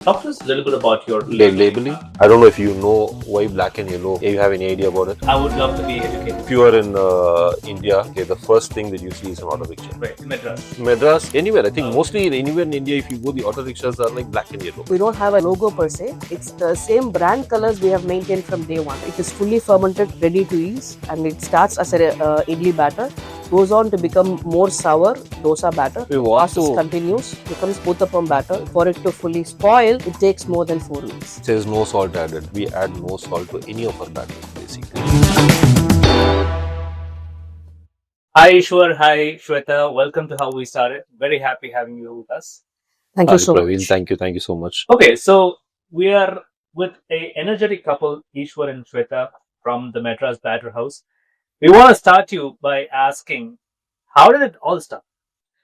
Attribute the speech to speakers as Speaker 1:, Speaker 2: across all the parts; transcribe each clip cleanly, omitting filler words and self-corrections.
Speaker 1: Talk to us a little bit about your
Speaker 2: Labeling. I don't know if you know why black and yellow. If you have any idea about it?
Speaker 1: I would love to be educated.
Speaker 2: If you are in India, okay, the first thing that you see is an auto rickshaw.
Speaker 1: Right, Madras.
Speaker 2: Madras, anywhere. I think mostly anywhere in India, if you go, the auto rickshaws are like black and yellow.
Speaker 3: We don't have a logo per se. It's the same brand colors we have maintained from day one. It is fully fermented, ready to eat, and it starts as a idli batter, goes on to become more sour dosa batter.
Speaker 2: We want
Speaker 3: Process
Speaker 2: to.
Speaker 3: continues, becomes uttapam batter. For it to fully spoil, it takes more than 4 weeks.
Speaker 2: It says no salt added. We add no salt to any of our batters, basically.
Speaker 1: Hi Ishwar, hi Shweta. Welcome to How We Started. Very happy having you with us.
Speaker 3: Thank you so
Speaker 2: Praveen,
Speaker 3: much.
Speaker 2: thank you so much.
Speaker 1: Okay, so we are with a energetic couple, Ishwar and Shweta from the Madras Batter House. We want to start you by asking, how did it all start?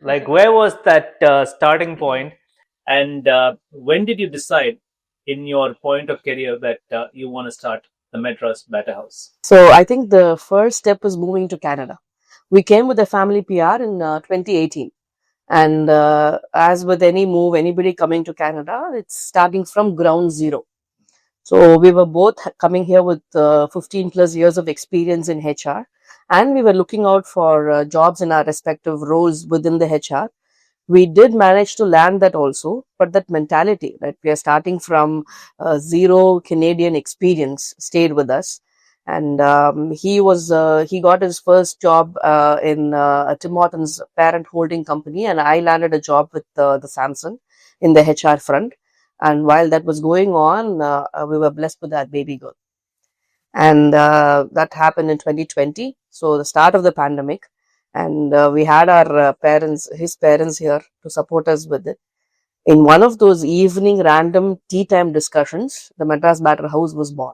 Speaker 1: Like, where was that starting point, and when did you decide in your point of career that you want to start the Madras Batter House?
Speaker 3: So I think the first step was moving to Canada. We came with a family PR in 2018. And as with any move, anybody coming to Canada, it's starting from ground zero. So we were both coming here with 15 plus years of experience in HR, and we were looking out for jobs in our respective roles within the HR. We did manage to land that also, but that mentality that we are starting from zero Canadian experience stayed with us. And he got his first job in Tim Hortons parent holding company, and I landed a job with the Samsung in the HR front. And while that was going on, we were blessed with that baby girl. And that happened in 2020. So the start of the pandemic. And we had our his parents here to support us with it. In one of those evening random tea time discussions, the Madras Batter House was born.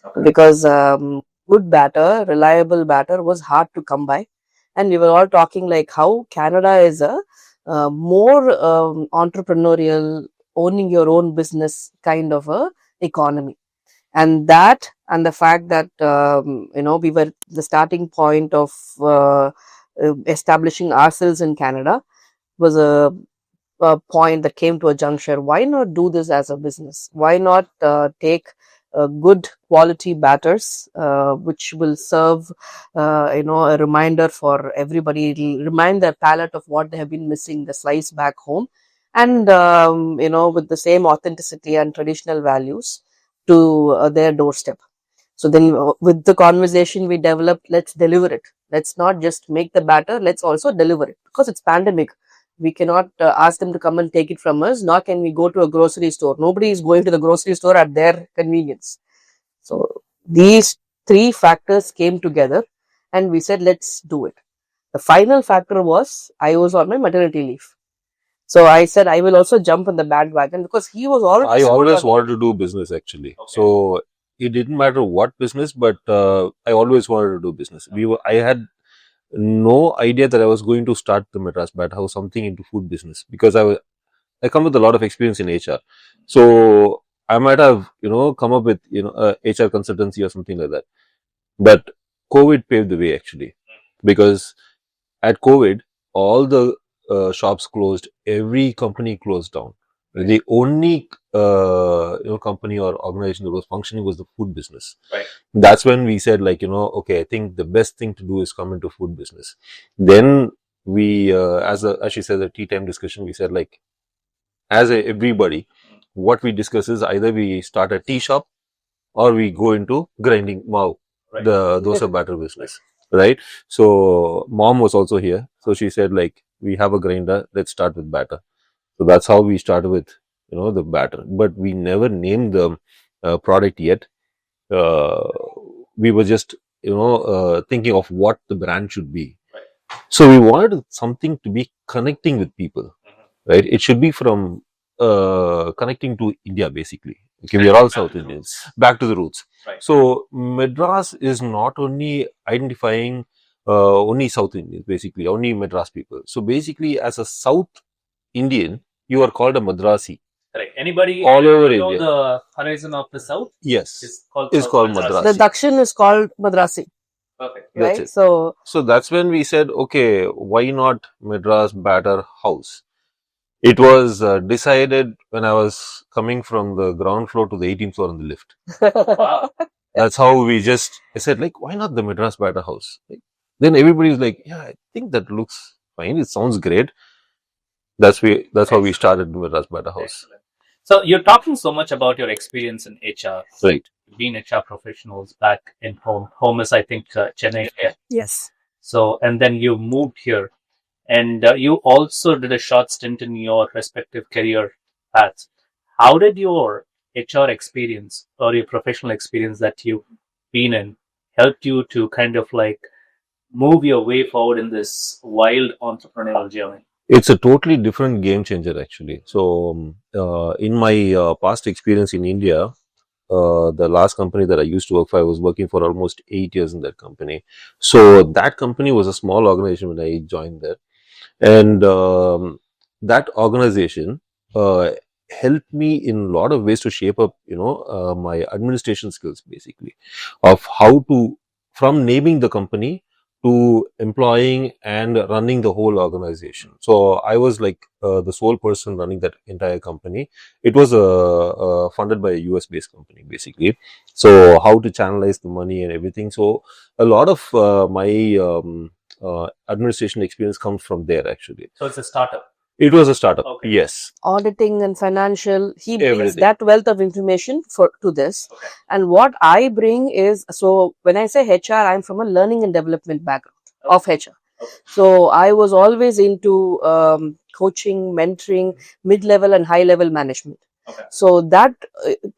Speaker 1: Okay.
Speaker 3: Because good batter, reliable batter was hard to come by. And we were all talking like how Canada is a more entrepreneurial, owning your own business kind of a economy. And that, and the fact that, we were the starting point of establishing ourselves in Canada was a point that came to a juncture. Why not do this as a business? Why not take good quality batters, which will serve, a reminder for everybody. It'll remind their palate of what they have been missing, the slice back home, and with the same authenticity and traditional values to their doorstep. So then, with the conversation we developed, let's deliver it. Let's not just make the batter. Let's also deliver it, because it's pandemic. We cannot ask them to come and take it from us, nor can we go to a grocery store. Nobody is going to the grocery store at their convenience. So these three factors came together and we said, let's do it. The final factor was I was on my maternity leave. So I said, I will also jump on the bandwagon, because he was already.
Speaker 2: I always wanted to do business, actually.
Speaker 1: Okay.
Speaker 2: So it didn't matter what business, but I always wanted to do business. I had no idea that I was going to start the Madras Batter House, something into food business, because I come with a lot of experience in HR. So I might have, come up with, HR consultancy or something like that. But COVID paved the way, actually, because at COVID, all the shops closed, every company closed down.
Speaker 1: Right.
Speaker 2: The only company or organization that was functioning was the food business.
Speaker 1: Right.
Speaker 2: That's when we said, okay, I think the best thing to do is come into food business. Then we, as she said, a tea time discussion, we said, everybody, what we discuss is either we start a tea shop or we go into grinding maav,
Speaker 1: Right.
Speaker 2: the dosa batter business, right? So mom was also here. So she said, we have a grinder, let's start with batter. So that's how we started with, the batter. But we never named the product yet. We were just, thinking of what the brand should be.
Speaker 1: Right.
Speaker 2: So we wanted something to be connecting with people, right? It should be from connecting to India, basically. Okay, we are all South Indians. Back to the roots.
Speaker 1: Right.
Speaker 2: So Madras is not only identifying only South Indians, basically, only Madras people. So basically, as a South Indian, you are called a Madrasi.
Speaker 1: Correct. Anybody
Speaker 2: All over
Speaker 1: know
Speaker 2: India.
Speaker 1: the horizon of the south?
Speaker 2: Yes.
Speaker 1: It's called
Speaker 2: Madrasi.
Speaker 3: The Dakshin is called Madrasi.
Speaker 1: Perfect.
Speaker 2: That's
Speaker 3: Right.
Speaker 2: it.
Speaker 3: So
Speaker 2: that's when we said, okay, why not Madras Batter House? It was decided when I was coming from the ground floor to the 18th floor on the lift. That's how I said, like, why not the Madras Batter House? Like, then everybody's like, yeah, I think that looks fine. It sounds great. That's how we started the Madras Batter House.
Speaker 1: Excellent. So you're talking so much about your experience in HR,
Speaker 2: Right.
Speaker 1: being HR professionals back in home. Home is, I think, Chennai.
Speaker 3: Yes.
Speaker 1: So, and then you moved here, and you also did a short stint in your respective career paths. How did your HR experience or your professional experience that you've been in helped you to kind of like move your way forward in this wild entrepreneurial journey?
Speaker 2: It's a totally different game changer, actually. So, in my past experience in India, the last company that I used to work for, I was working for almost 8 years in that company. So, that company was a small organization when I joined there. And that organization helped me in a lot of ways to shape up, my administration skills, basically, of how to, from naming the company to employing and running the whole organization. So I was like the sole person running that entire company. It was funded by a US based company, basically. So how to channelize the money and everything. So a lot of my administration experience comes from there, actually.
Speaker 1: So it's a startup.
Speaker 2: It was a startup.
Speaker 1: Okay.
Speaker 2: Yes.
Speaker 3: Auditing and financial, he brings
Speaker 2: Everything.
Speaker 3: that wealth of information to this.
Speaker 1: Okay.
Speaker 3: And what I bring is, so when I say HR, I'm from a learning and development background of HR.
Speaker 1: Okay.
Speaker 3: So I was always into coaching, mentoring, mid-level and high-level management.
Speaker 1: Okay.
Speaker 3: So that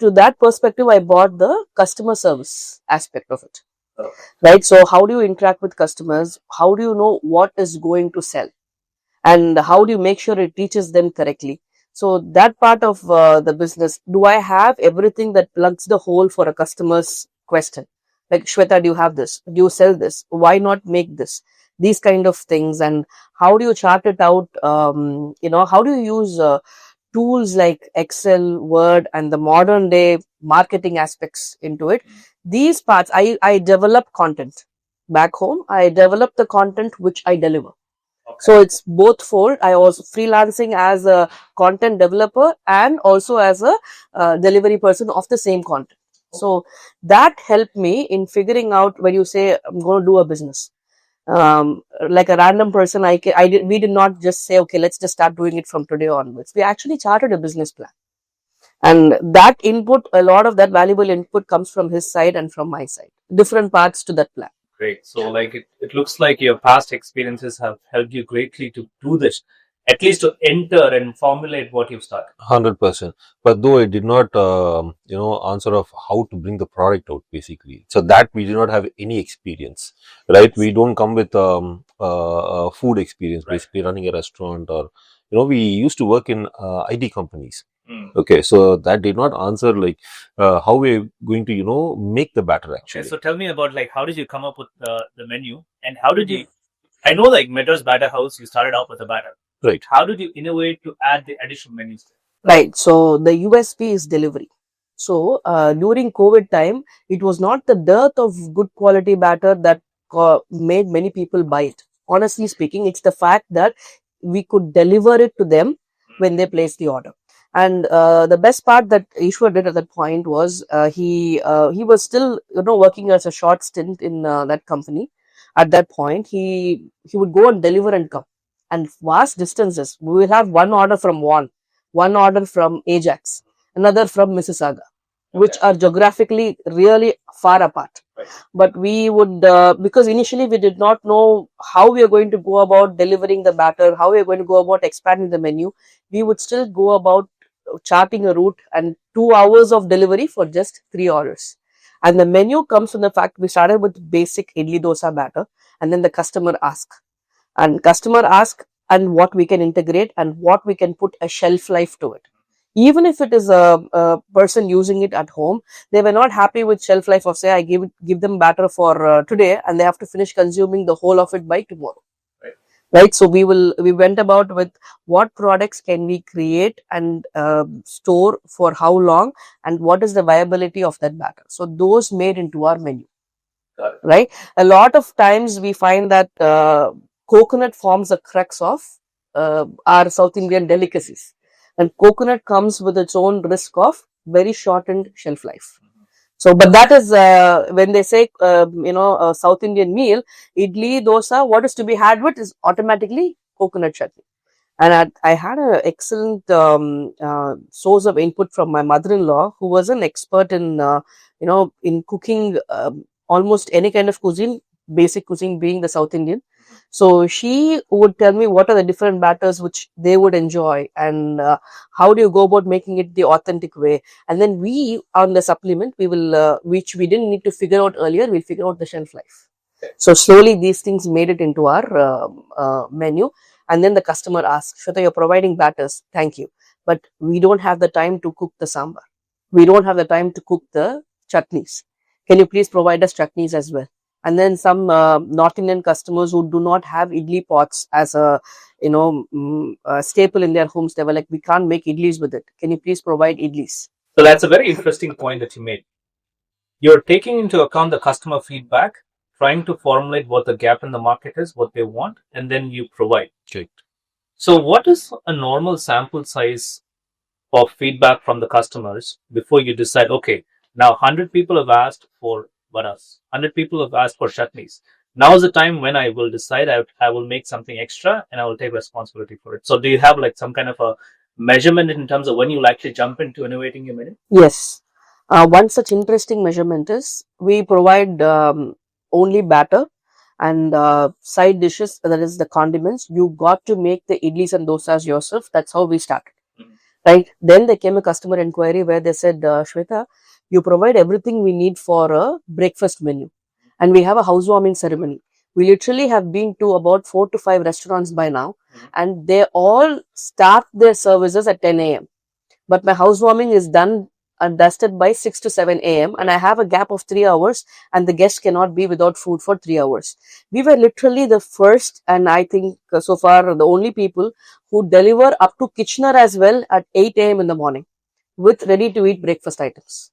Speaker 3: to that perspective, I brought the customer service aspect of it.
Speaker 1: Okay.
Speaker 3: Right. So how do you interact with customers? How do you know what is going to sell? And how do you make sure it reaches them correctly? So that part of the business, do I have everything that plugs the hole for a customer's question? Like, Shweta, do you have this? Do you sell this? Why not make this? These kind of things. And how do you chart it out? How do you use tools like Excel, Word, and the modern day marketing aspects into it? These parts, I develop content back home. I develop the content which I deliver.
Speaker 1: Okay.
Speaker 3: So it's both fold. I also freelancing as a content developer and also as a delivery person of the same content. So that helped me in figuring out when you say I'm going to do a business. Like a random person, we did not just say, okay, let's just start doing it from today onwards. We actually charted a business plan. And that input, a lot of that valuable input comes from his side and from my side. Different parts to that plan.
Speaker 1: Great. So, like, it looks like your past experiences have helped you greatly to do this, at least to enter and formulate what you've started.
Speaker 2: 100%. But though I did not, answer of how to bring the product out, basically. So that we did not have any experience, right? We don't come with food experience,
Speaker 1: Right.
Speaker 2: basically running a restaurant or, we used to work in IT companies.
Speaker 1: Mm.
Speaker 2: Okay, so that did not answer like how we're going to, make the batter, actually.
Speaker 1: Okay, so tell me about like how did you come up with the menu and how did you? I know like Madras Batter House, you started off with a batter.
Speaker 2: Right.
Speaker 1: How did you innovate to add the additional menus?
Speaker 3: Right. So the USP is delivery. So during COVID time, it was not the dearth of good quality batter that made many people buy it. Honestly speaking, it's the fact that we could deliver it to them when they place the order. And the best part that Ishwar did at that point was he was still working as a short stint in that company. At that point, he would go and deliver and come, and vast distances. We will have one order from one order from Ajax, another from Mississauga, which are geographically really far apart.
Speaker 1: Right.
Speaker 3: But we would, because initially we did not know how we are going to go about delivering the batter, how we are going to go about expanding the menu, we would still go about charting a route and 2 hours of delivery for just 3 orders. And the menu comes from the fact we started with basic idli dosa batter, and then the customer ask and what we can integrate and what we can put a shelf life to it. Even if it is a person using it at home, they were not happy with shelf life of, say, I give them batter for today and they have to finish consuming the whole of it by tomorrow. Right. So we went about with what products can we create and store for how long, and what is the viability of that batter. So those made into our menu.
Speaker 1: Got it.
Speaker 3: Right. A lot of times we find that coconut forms the crux of are South Indian delicacies. And coconut comes with its own risk of very shortened shelf life. So, but that is when they say, a South Indian meal, idli, dosa, what is to be had with is automatically coconut chutney. And I had an excellent source of input from my mother-in-law, who was an expert in, in cooking almost any kind of cuisine, basic cuisine being the South Indian. So she would tell me what are the different batters which they would enjoy, and how do you go about making it the authentic way. And then we, on the supplement, we will, which we didn't need to figure out earlier, we'll figure out the shelf life. So slowly these things made it into our menu. And then the customer asks, Shweta, you're providing batters. Thank you. But we don't have the time to cook the sambar. We don't have the time to cook the chutneys. Can you please provide us chutneys as well? And then some North Indian customers who do not have idli pots as a, a staple in their homes, they were like, we can't make idlis with it. Can you please provide idlis?
Speaker 1: So that's a very interesting point that you made. You're taking into account the customer feedback, trying to formulate what the gap in the market is, what they want, and then you provide.
Speaker 2: Correct.
Speaker 1: So what is a normal sample size of feedback from the customers before you decide, okay, now 100 people have asked for vadas, 100 people have asked for chutneys. Now is the time when I will decide I will make something extra and I will take responsibility for it. So do you have like some kind of a measurement in terms of when you'll actually jump into innovating your menu?
Speaker 3: Yes. One such interesting measurement is we provide only batter and side dishes, that is the condiments. You got to make the idlis and dosas yourself. That's how we started. Right. Then there came a customer inquiry where they said, Shweta, you provide everything we need for a breakfast menu. And we have a housewarming ceremony. We literally have been to about 4 to 5 restaurants by now. And they all start their services at 10 a.m. But my housewarming is done and dusted by 6 to 7 a.m. and I have a gap of 3 hours and the guest cannot be without food for 3 hours. We were literally the first, and I think so far the only people who deliver up to Kitchener as well at 8 a.m. in the morning with ready to eat breakfast items.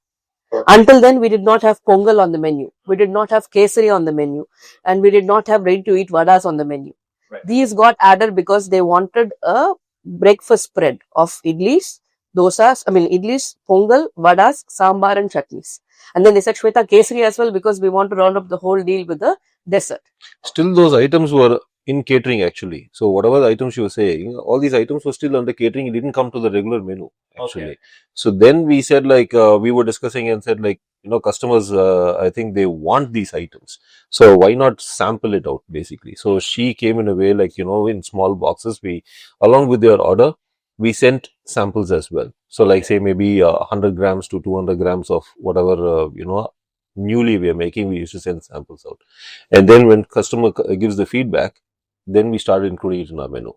Speaker 3: Until then, we did not have pongal on the menu. We did not have kesari on the menu, and we did not have ready to eat vadas on the menu.
Speaker 1: Right.
Speaker 3: These got added because they wanted a breakfast spread of idlis, dosas, idlis, pongal, vadas, sambar and chutneys. And then they said, Shweta, kesari as well, because we want to round up the whole deal with the dessert.
Speaker 2: Still, those items were in catering actually. So whatever the items you were saying, all these items were still under catering. It didn't come to the regular menu actually.
Speaker 1: Okay.
Speaker 2: So then we said we were discussing and said customers, I think they want these items. So why not sample it out basically? So she came in a way in small boxes. We, along with their order, we sent samples as well. So say maybe 100 grams to 200 grams of whatever, newly we are making, we used to send samples out. And then when customer gives the feedback, then we started including it in our menu.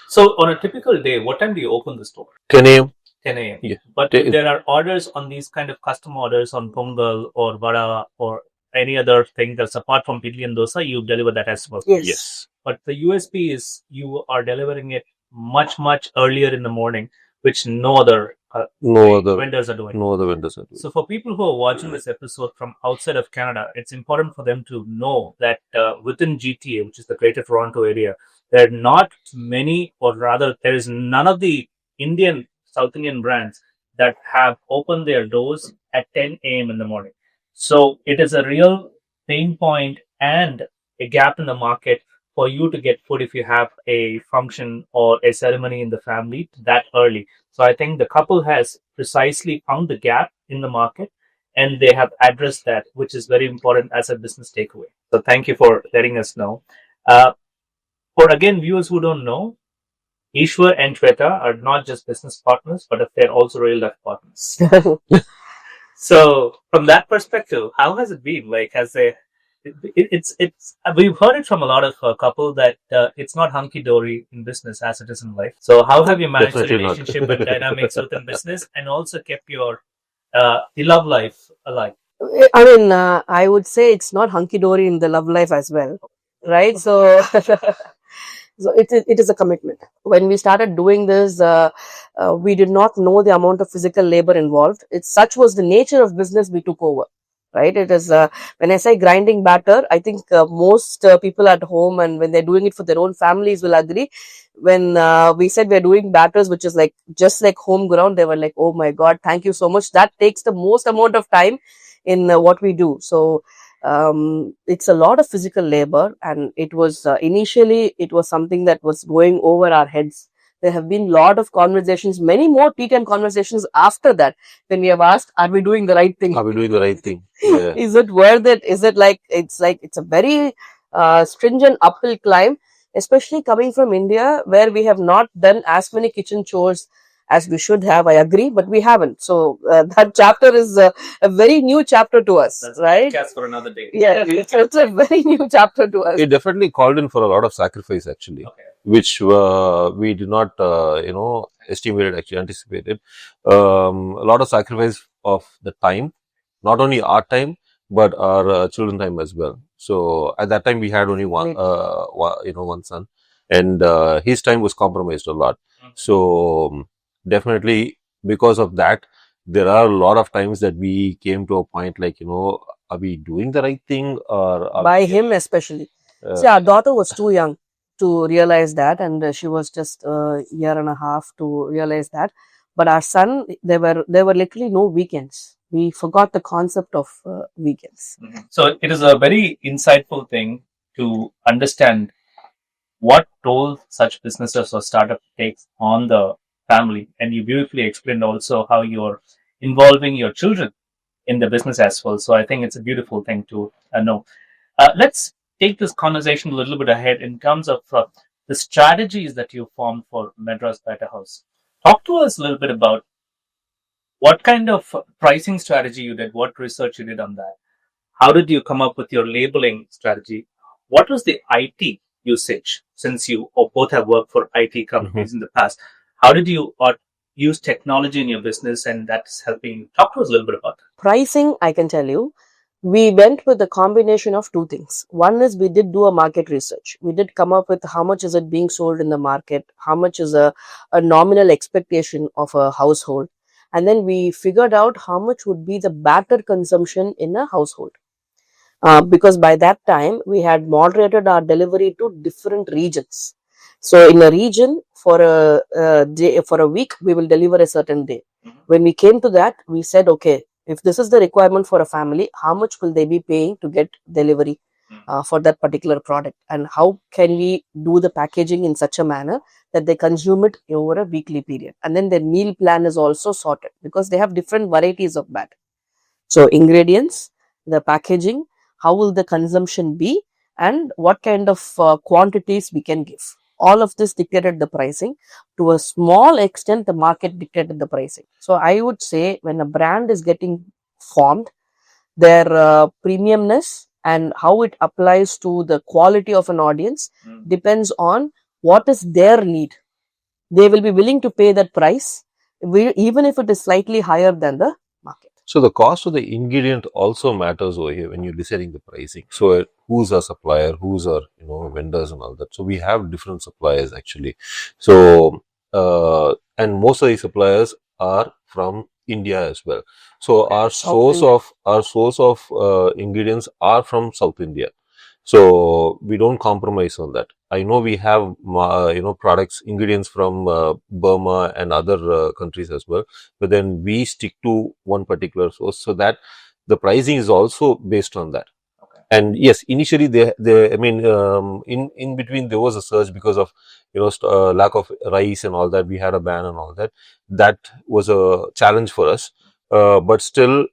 Speaker 1: So on a typical day, what time do you open the store?
Speaker 2: 10 a.m.
Speaker 1: 10 a.m.
Speaker 2: Yeah.
Speaker 1: But there are orders on these kind of custom orders on pongal or vada or any other thing that's apart from idli and dosa, you deliver that as well.
Speaker 2: Yes.
Speaker 1: But the USP is you are delivering it much earlier in the morning, which no other vendors are doing.
Speaker 2: No other vendors are doing.
Speaker 1: So for people who are watching this episode from outside of Canada, it's important for them to know that within GTA, which is the Greater Toronto area, there are not many, or rather, there is none of the South Indian brands that have opened their doors at 10 a.m. in the morning. So it is a real pain point and a gap in the market for you to get food if you have a function or a ceremony in the family that early. So I think the couple has precisely found the gap in the market and they have addressed that, which is very important as a business takeaway. So thank you for letting us know. For again, viewers who don't know, Ishwar and Shweta are not just business partners, but they're also real life partners. So from that perspective, how has it been? We've heard it from a lot of couple that it's not hunky dory in business as it is in life. So how have you managed
Speaker 2: Definitely
Speaker 1: the relationship and dynamics within business and also kept your the love life alive?
Speaker 3: I would say it's not hunky dory in the love life as well, right? So. So it is a commitment. When we started doing this, we did not know the amount of physical labor involved. Such was the nature of business we took over. right? It is, when I say grinding batter, I think most people at home, and when they're doing it for their own families, will agree. When we said we're doing batters, which is like just like home ground, they were like, oh my God, thank you so much. That takes the most amount of time in what we do. So it's a lot of physical labor, and it was initially it was something that was going over our heads. There have been a lot of conversations, many more tea time conversations after that, when we have asked, are we doing the right thing?
Speaker 2: Are we doing the right thing? Yeah.
Speaker 3: Is it worth it? Is it like it's a very stringent uphill climb, especially coming from India, where we have not done as many kitchen chores as we should have. I agree, but we haven't. So that chapter is a very new chapter to us.
Speaker 1: That's
Speaker 3: right?
Speaker 1: podcast for another day.
Speaker 3: Yeah, it's a very new chapter to us.
Speaker 2: It definitely called in for a lot of sacrifice, actually,
Speaker 1: Okay.
Speaker 2: which we did not, estimated, actually anticipated. A lot of sacrifice of the time, not only our time, but our children time as well. So at that time, we had only one, one son, and his time was compromised a lot. So definitely because of that, there are a lot of times that we came to a point like, are we doing the right thing, or are
Speaker 3: By
Speaker 2: we,
Speaker 3: him especially.
Speaker 2: uh,
Speaker 3: See, our daughter was too young to realize that, and she was just a year and a half to realize that. But our son, there were literally no weekends. We forgot the concept of weekends.
Speaker 1: So it is a very insightful thing to understand what role such businesses or startup takes on the family. And you beautifully explained also how you're involving your children in the business as well. So I think it's a beautiful thing to know. Let's take this conversation a little bit ahead in terms of the strategies that you formed for Madras Batter House. Talk to us a little bit about what kind of pricing strategy you did, what research you did on that. How did you come up with your labeling strategy? What was the IT usage, since you both have worked for IT companies in the past? How did you use technology in your business, and that's helping you? Talk to us a little bit about that.
Speaker 3: Pricing, I can tell you, we went with a combination of two things. One is we did do a market research. We did come up with how much is it being sold in the market, how much is a nominal expectation of a household. And then we figured out how much would be the batter consumption in a household. Because by that time we had moderated our delivery to different regions. So in a region for a day, for a week, we will deliver a certain day. When we came to that, we said, okay, if this is the requirement for a family, how much will they be paying to get delivery for that particular product, and how can we do the packaging in such a manner that they consume it over a weekly period. And then their meal plan is also sorted, because they have different varieties of batter. So ingredients, the packaging, how will the consumption be, and what kind of quantities we can give. All of this dictated the pricing. To a small extent, the market dictated the pricing. So I would say when a brand is getting formed, their premiumness and how it applies to the quality of an audience depends on what is their need. They will be willing to pay that price, even if it is slightly higher than the market.
Speaker 2: So the cost of the ingredient also matters over here when you're deciding the pricing. So who's our supplier, who's our vendors and all that. So we have different suppliers actually. So and most of the suppliers are from India as well. So our source of ingredients are from South India. So we don't compromise on that. I know we have products, ingredients from Burma and other countries as well, but then we stick to one particular source, so that the pricing is also based on that.
Speaker 1: Okay.
Speaker 2: And yes, initially in between there was a surge because of lack of rice and all that. We had a ban and all that. That was a challenge for us, but still,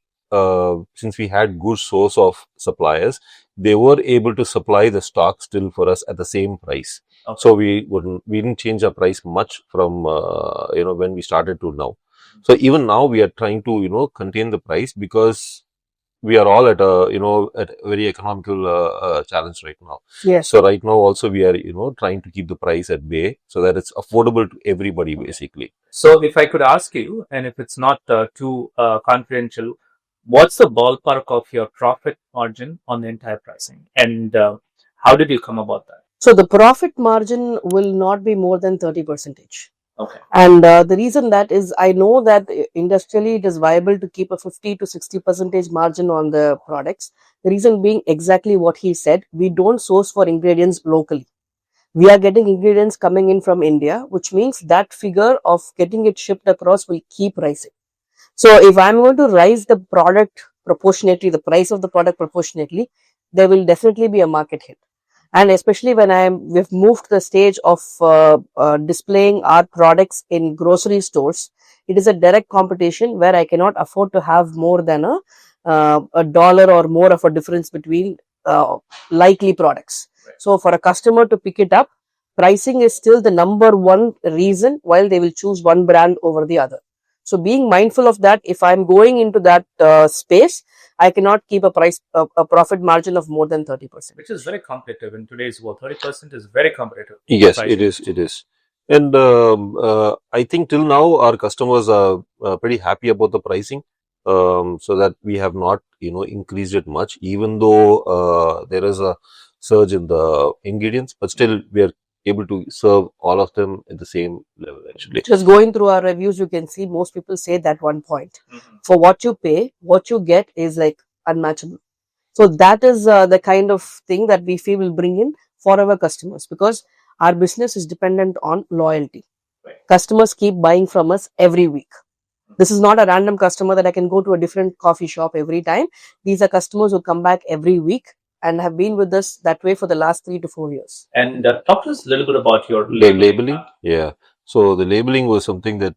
Speaker 2: since we had good source of suppliers, they were able to supply the stock still for us at the same price.
Speaker 1: Okay.
Speaker 2: So we didn't change our price much from when we started to now. So even now we are trying to contain the price, because we are all at a very economical challenge right now.
Speaker 3: Yes.
Speaker 2: So right now also we are trying to keep the price at bay so that it's affordable to everybody basically.
Speaker 1: So if I could ask you, and if it's not too confidential, what's the ballpark of your profit margin on the entire pricing, and how did you come about that?
Speaker 3: So the profit margin will not be more than 30%.
Speaker 1: Okay.
Speaker 3: And the reason that is, I know that industrially it is viable to keep a 50 to 60% margin on the products. The reason being exactly what he said, we don't source for ingredients locally. We are getting ingredients coming in from India, which means that figure of getting it shipped across will keep rising. So if I'm going to rise the product proportionately, the price of the product proportionately, there will definitely be a market hit. And especially when we've moved to the stage of displaying our products in grocery stores, it is a direct competition where I cannot afford to have more than a dollar or more of a difference between likely products.
Speaker 1: Right.
Speaker 3: So for a customer to pick it up, pricing is still the number one reason while they will choose one brand over the other. So being mindful of that, if I'm going into that space, I cannot keep a profit margin of more than 30%.
Speaker 1: Which is very competitive in today's world. 30% is very competitive.
Speaker 2: Yes,
Speaker 1: pricing.
Speaker 2: it is. It is. And I think till now our customers are pretty happy about the pricing, so that we have not, increased it much, even though there is a surge in the ingredients, but still we are able to serve all of them at the same level actually.
Speaker 3: Just going through our reviews, you can see most people say that one point.
Speaker 1: Mhm.
Speaker 3: For what you pay, what you get is like unmatchable. So that is the kind of thing that we feel will bring in for our customers, because our business is dependent on loyalty.
Speaker 1: Right.
Speaker 3: Customers keep buying from us every week. This is not a random customer that I can go to a different coffee shop every time. These are customers who come back every week and have been with us that way for the last 3 to 4 years.
Speaker 1: And talk to us a little bit about your
Speaker 2: Labeling. Yeah. So the labeling was something that,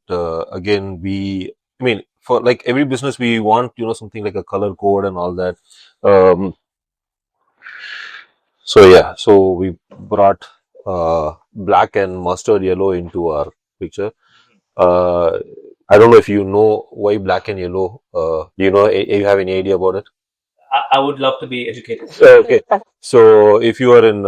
Speaker 2: again, I mean, for like every business, we want, something like a color code and all that. Um, so we brought black and mustard yellow into our picture. Uh, I don't know if you know why black and yellow. Do you have any idea about it?
Speaker 1: I would love to be educated.
Speaker 2: Okay. So if you are in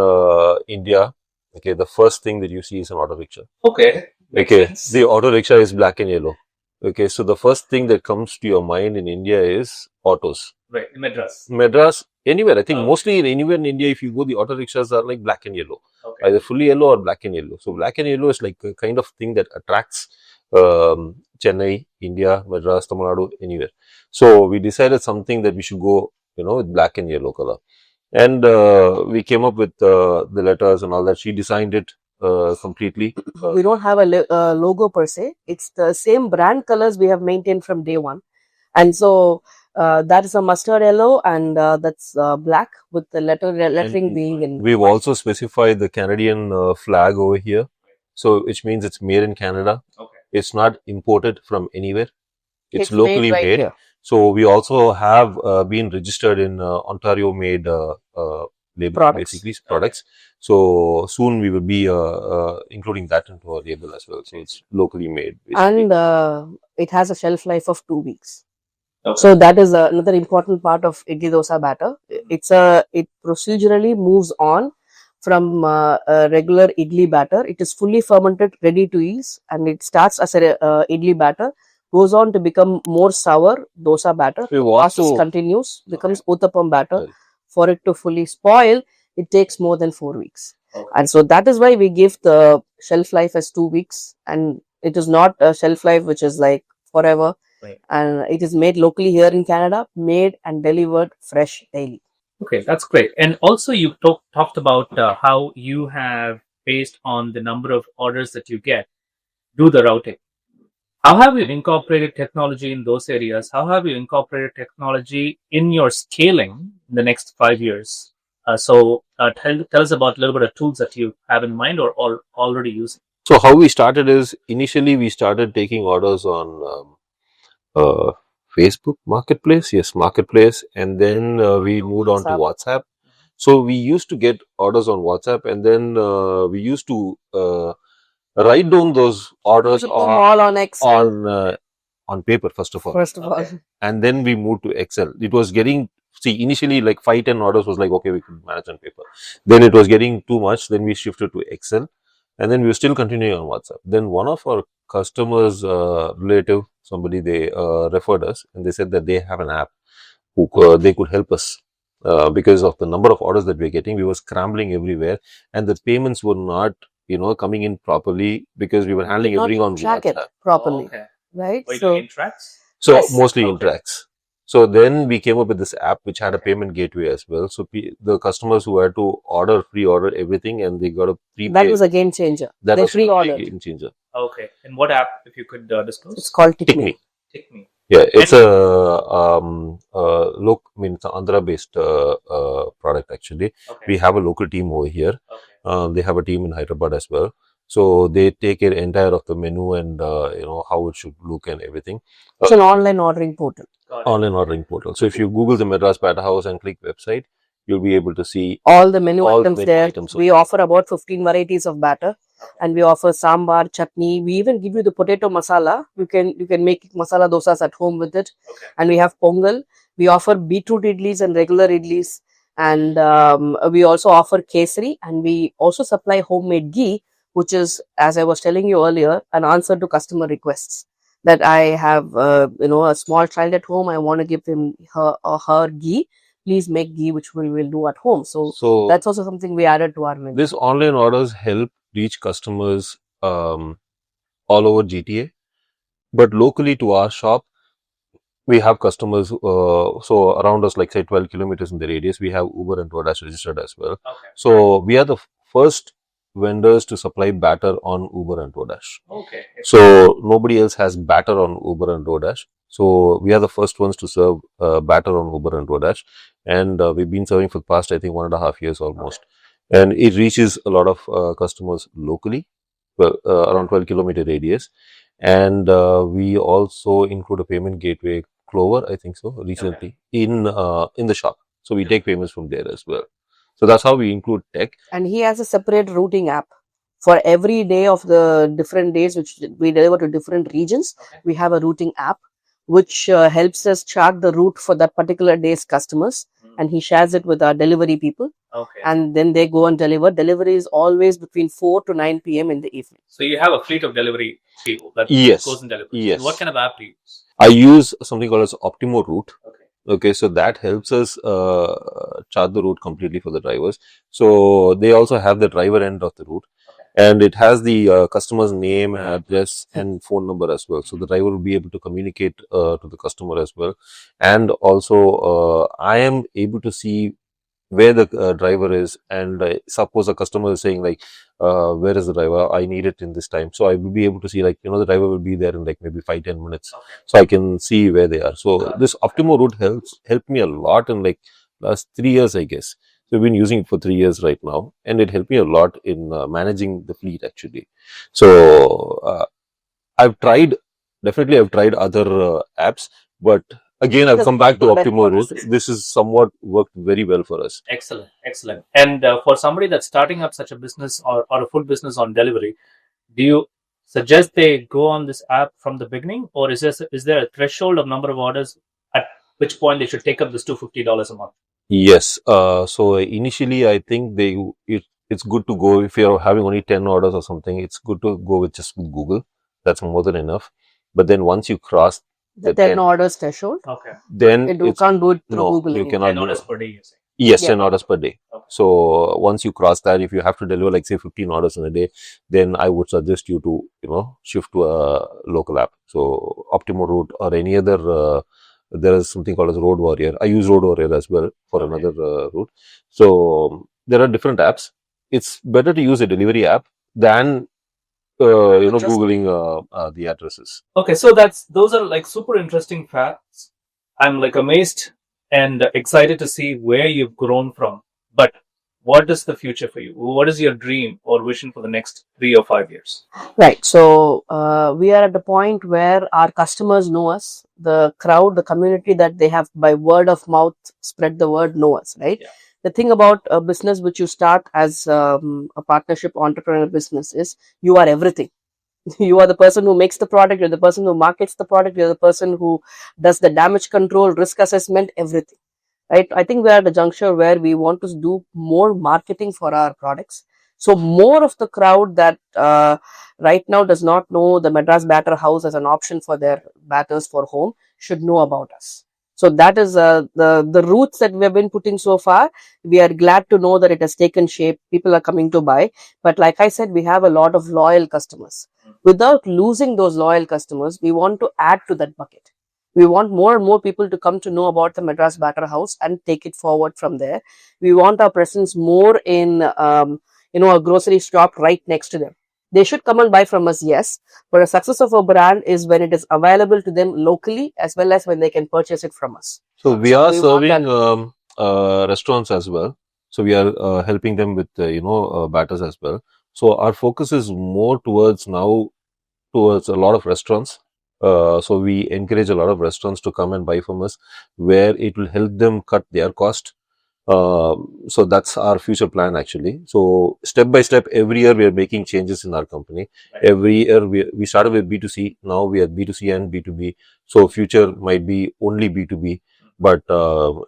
Speaker 2: India, okay, the first thing that you see is an auto rickshaw.
Speaker 1: Okay. Makes
Speaker 2: Okay,
Speaker 1: sense.
Speaker 2: the auto rickshaw is black and yellow. Okay, so the first thing that comes to your mind in India is autos.
Speaker 1: Right. In Madras.
Speaker 2: Madras, anywhere. I think
Speaker 1: Oh.
Speaker 2: mostly anywhere in India, if you go, the auto rickshaws are like black and yellow,
Speaker 1: Okay.
Speaker 2: either fully yellow or black and yellow. So black and yellow is like a kind of thing that attracts Chennai, India, Madras, Tamil Nadu, anywhere. So we decided something that we should go, with black and yellow color. And we came up with the letters and all that. She designed it completely.
Speaker 3: We don't have a logo per se. It's the same brand colors we have maintained from day one. And so that is a mustard yellow, and that's black with the lettering
Speaker 2: And
Speaker 3: being in
Speaker 2: we've
Speaker 3: white.
Speaker 2: also specified the Canadian flag over here. So, which means it's made in Canada.
Speaker 1: Okay.
Speaker 2: It's not imported from anywhere. It's
Speaker 3: It's
Speaker 2: locally
Speaker 3: made right
Speaker 2: made.
Speaker 3: here.
Speaker 2: So, we also have been registered in Ontario made label,
Speaker 3: Products.
Speaker 2: basically products. So, soon we will be including that into our label as well. So, it's locally made. Basically.
Speaker 3: And it has a shelf life of 2 weeks.
Speaker 1: Okay.
Speaker 3: So that is another important part of idli dosa batter. It procedurally moves on from a regular idli batter. It is fully fermented, ready to eat, and it starts as a idli batter, goes on to become more sour dosa batter.
Speaker 2: We want
Speaker 3: Process
Speaker 2: to-
Speaker 3: continues, becomes uttapam batter.
Speaker 2: Sorry.
Speaker 3: For it to fully spoil, it takes more than 4 weeks.
Speaker 1: Okay.
Speaker 3: And so that is why we give the shelf life as 2 weeks, and it is not a shelf life which is like forever.
Speaker 1: Right.
Speaker 3: And it is made locally here in Canada, made and delivered fresh daily.
Speaker 1: Okay, that's great. And also, you talked about how you have, based on the number of orders that you get, do the routing. How have you incorporated technology in those areas? How have you incorporated technology in your scaling in the next 5 years? Tell us about a little bit of tools that you have in mind or already using.
Speaker 2: So, how we started is initially we started taking orders on Facebook Marketplace, yes, Marketplace, and then we moved on to WhatsApp. So we used to get orders on WhatsApp, and then we used to write down those orders
Speaker 3: Put them all on Excel.
Speaker 2: on paper first of all,
Speaker 3: First of all,
Speaker 1: Okay.
Speaker 2: and then we moved to Excel. It was getting initially like 5-10 orders was like okay, we could manage on paper. Then it was getting too much. Then we shifted to Excel, and then we were still continuing on WhatsApp. Then one of our customers, relative, somebody they referred us, and they said that they have an app who they could help us because of the number of orders that we are getting. We were scrambling everywhere, and the payments were not coming in properly because we were handling
Speaker 3: Not
Speaker 2: everything on
Speaker 3: track it
Speaker 2: WhatsApp.
Speaker 3: properly,
Speaker 1: Okay.
Speaker 3: right?
Speaker 1: Were you
Speaker 3: So
Speaker 1: doing interacts?
Speaker 2: So
Speaker 3: Yes.
Speaker 2: mostly
Speaker 1: Okay.
Speaker 2: interacts. So then we came up with this app which had a
Speaker 1: Okay.
Speaker 2: payment gateway as well. So the customers who had to pre-order everything and they got a
Speaker 3: that
Speaker 2: prepay.
Speaker 3: was a game changer.
Speaker 2: That
Speaker 3: They
Speaker 2: was a big
Speaker 3: pre-ordered.
Speaker 2: game changer.
Speaker 1: Okay. And what app, if you could
Speaker 3: It's
Speaker 1: disclose?
Speaker 3: called
Speaker 2: Tick
Speaker 3: TickMe.
Speaker 2: Me.
Speaker 1: Tick Me.
Speaker 2: Yeah, it's
Speaker 1: And-
Speaker 2: it's an Andhra-based product actually.
Speaker 1: Okay.
Speaker 2: We have a local team over here.
Speaker 1: Okay.
Speaker 2: They have a team in Hyderabad as well. So they take care entire of the menu and how it should look and everything.
Speaker 3: It's an online ordering portal.
Speaker 1: Got it.
Speaker 2: Online ordering portal. So if you Google the Madras Batter House and click website, you'll be able to see
Speaker 3: All the menu
Speaker 2: all
Speaker 3: items
Speaker 2: menu
Speaker 3: there.
Speaker 2: items.
Speaker 3: We offer about 15 varieties of batter,
Speaker 1: Okay.
Speaker 3: and we offer sambar, chutney. We even give you the potato masala. You can make masala dosas at home with it.
Speaker 1: Okay.
Speaker 3: And we have pongal. We offer beetroot idlis and regular idlis, and we also offer kesari, and we also supply homemade ghee, which is, as I was telling you earlier, an answer to customer requests. That I have, a small child at home. I want to give him her ghee. Please make ghee, which we will do at home. So that's also something we added to our menu.
Speaker 2: This online orders help reach customers all over GTA, but locally to our shop, we have customers. So around us, like say 12 kilometers in the radius, we have Uber and DoorDash registered as well.
Speaker 1: Okay.
Speaker 2: So we are the first vendors to supply batter on Uber and DoorDash.
Speaker 1: Okay.
Speaker 2: So nobody else has batter on Uber and DoorDash. So we are the first ones to serve batter on Uber and DoorDash, and we've been serving for the past, I think, 1.5 years almost. And it reaches a lot of customers locally, well, around 12-kilometer radius. And we also include a payment gateway, Clover, I think so, recently in the shop. So we take payments from there as well. So that's how we include tech.
Speaker 3: And he has a separate routing app for every day of the different days which we deliver to different regions.
Speaker 1: Okay.
Speaker 3: We have a routing app which helps us chart the route for that particular day's customers, and he shares it with our delivery people,
Speaker 1: Okay.
Speaker 3: and then they go and deliver. Delivery is always between 4 to 9 p.m. in the evening.
Speaker 1: So you have a fleet of delivery people that
Speaker 2: Yes.
Speaker 1: goes and delivers.
Speaker 2: Yes.
Speaker 1: And what kind of app do you use?
Speaker 2: I use something called as Optimo Route.
Speaker 1: Okay.
Speaker 2: Okay, so that helps us chart the route completely for the drivers. So they also have the driver end of the route, and it has the customer's name, address, and phone number as well. So the driver will be able to communicate to the customer as well. And also, I am able to see where the driver is, and suppose a customer is saying like, where is the driver? I need it in this time. So I will be able to see, like, the driver will be there in like maybe 5-10 minutes.
Speaker 1: Okay.
Speaker 2: So I can see where they are. So this Optimo route helped me a lot in like last 3 years, I guess. So we've been using it for 3 years right now, and it helped me a lot in managing the fleet actually. So I've tried other apps, but again, I've come back to Optimo route. This is somewhat worked very well for us.
Speaker 1: Excellent. Excellent. And for somebody that's starting up such a business or a full business on delivery, do you suggest they go on this app from the beginning, or is there a threshold of number of orders at which point they should take up this $250 a month?
Speaker 2: Yes. So initially, I think it's good to go if you're having only 10 orders or something. It's good to go with just Google. That's more than enough. But then once you cross
Speaker 3: the 10 orders threshold,
Speaker 1: okay,
Speaker 2: then
Speaker 3: you can't do it through Google.
Speaker 2: You cannot
Speaker 1: 10
Speaker 2: do
Speaker 1: orders
Speaker 2: it.
Speaker 1: per day, you say?
Speaker 2: Yes,
Speaker 3: Yeah.
Speaker 2: 10 orders per day.
Speaker 1: Okay.
Speaker 2: So once you cross that, if you have to deliver like say 15 orders in a day, then I would suggest you to shift to a local app. So Optimo Route or any other. There is something called as Road Warrior. I use Road Warrior as well for another route. So there are different apps. It's better to use a delivery app than
Speaker 3: Just-
Speaker 2: googling the addresses.
Speaker 1: Okay, so those are like super interesting facts. I'm like amazed and excited to see where you've grown from. But what is the future for you? What is your dream or vision for the next 3 or 5 years?
Speaker 3: Right. So we are at the point where our customers know us, the crowd, the community that they have by word of mouth spread the word know us, right?
Speaker 1: Yeah.
Speaker 3: The thing about a business which you start as a partnership entrepreneurial business is you are everything. You are the person who makes the product, you're the person who markets the product, you're the person who does the damage control, risk assessment, everything. Right? I think we're at a juncture where we want to do more marketing for our products. So more of the crowd that right now does not know the Madras Batter House as an option for their batters for home should know about us. So that is the roots that we have been putting so far. We are glad to know that it has taken shape. People are coming to buy. But like I said, we have a lot of loyal customers. Without losing those loyal customers, we want to add to that bucket. We want more and more people to come to know about the Madras Batter House and take it forward from there. We want our presence more in, a grocery shop right next to them. They should come and buy from us, yes. But the success of a brand is when it is available to them locally as well as when they can purchase it from us.
Speaker 2: So we are
Speaker 3: we want
Speaker 2: serving restaurants as well. So we are helping them with batters as well. So our focus is more towards a lot of restaurants. So we encourage a lot of restaurants to come and buy from us, where it will help them cut their cost. So that's our future plan actually. So step by step, every year we are making changes in our company.
Speaker 1: Right.
Speaker 2: Every year we started with B2C. Now we are B2C and B2B. So future might be only B2B. But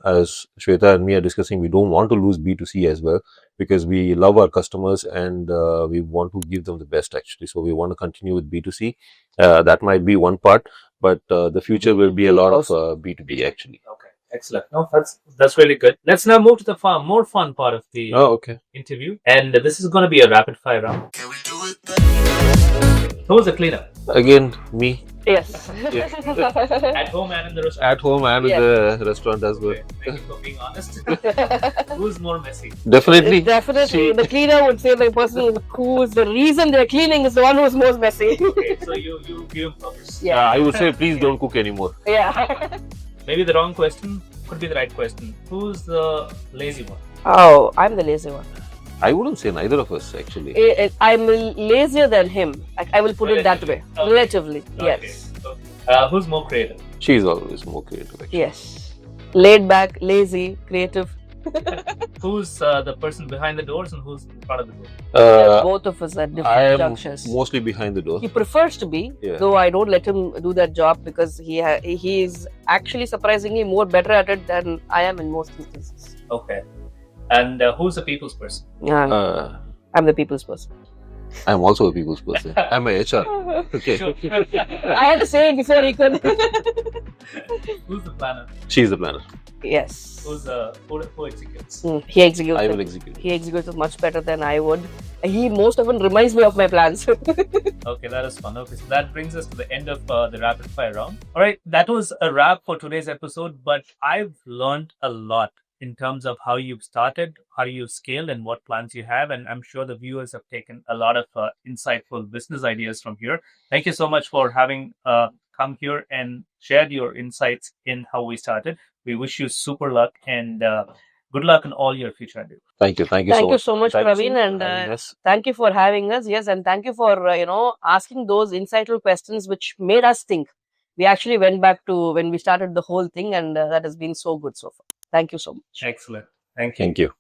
Speaker 2: as Shweta and me are discussing, we don't want to lose B2C as well, because we love our customers and we want to give them the best actually. So we want to continue with B2C. That might be one part, but the future will be a lot of B2B actually.
Speaker 1: Okay, excellent. No, that's really good. Let's now move to the more fun part of the
Speaker 2: Oh, okay.
Speaker 1: interview, and this is going to be a rapid fire round.
Speaker 4: Can we do it then?
Speaker 1: Who's the cleaner?
Speaker 2: Again, me.
Speaker 3: Yes.
Speaker 1: At home and in the restaurant.
Speaker 2: At home and
Speaker 3: Yeah.
Speaker 2: in the restaurant as well.
Speaker 1: Okay, thank you for being honest. Who's more messy?
Speaker 2: Definitely.
Speaker 3: Definitely, the cleaner would say the person who's the reason they're cleaning is the one who's most messy.
Speaker 1: Okay, so you give him flowers.
Speaker 3: Yeah.
Speaker 2: I would say please don't cook anymore.
Speaker 3: Yeah.
Speaker 1: Maybe the wrong question could be the right question. Who's the lazy one?
Speaker 3: Oh, I'm the lazy one.
Speaker 2: I wouldn't say neither of us actually.
Speaker 3: I'm lazier than him. I will put it that way.
Speaker 1: Okay.
Speaker 3: Relatively,
Speaker 1: Okay.
Speaker 3: yes.
Speaker 1: Okay. Who's more creative?
Speaker 2: She's always more creative actually.
Speaker 3: Yes. Laid back, lazy, creative.
Speaker 1: Who's the person behind the doors and who's in front of the door?
Speaker 3: Both of us at
Speaker 2: I
Speaker 3: different
Speaker 2: am
Speaker 3: junctures.
Speaker 2: mostly behind the door.
Speaker 3: He prefers to be,
Speaker 2: Yeah.
Speaker 3: though I don't let him do that job because he is actually surprisingly more better at it than I am in most instances.
Speaker 1: Okay. And who's the people's person?
Speaker 2: Uh,
Speaker 3: I'm the people's person.
Speaker 2: I'm also a people's person. I'm a HR. Okay.
Speaker 1: Sure.
Speaker 3: I had to say it before he could.
Speaker 1: Who's the planner?
Speaker 2: She's the planner.
Speaker 3: Yes.
Speaker 1: Who executes?
Speaker 3: He executes.
Speaker 2: I
Speaker 3: it.
Speaker 2: will execute.
Speaker 3: He executes it much better than I would. He most often reminds me of my plans.
Speaker 1: Okay, that is fun. Okay, so that brings us to the end of the rapid fire round. All right, that was a wrap for today's episode, but I've learned a lot in terms of how you've started, how you've scaled, and what plans you have. And I'm sure the viewers have taken a lot of insightful business ideas from here. Thank you so much for having come here and shared your insights in how we started. We wish you super luck and good luck in all your future endeavors.
Speaker 2: Thank you. Thank you
Speaker 3: Thank
Speaker 2: so
Speaker 3: you
Speaker 2: much.
Speaker 3: so much,
Speaker 2: Thank you
Speaker 3: Praveen, and
Speaker 2: yes.
Speaker 3: thank you for having us. Yes, and thank you for asking those insightful questions which made us think. We actually went back to when we started the whole thing, and that has been so good so far. Thank you so much.
Speaker 1: Excellent. Thank you.
Speaker 2: Thank you.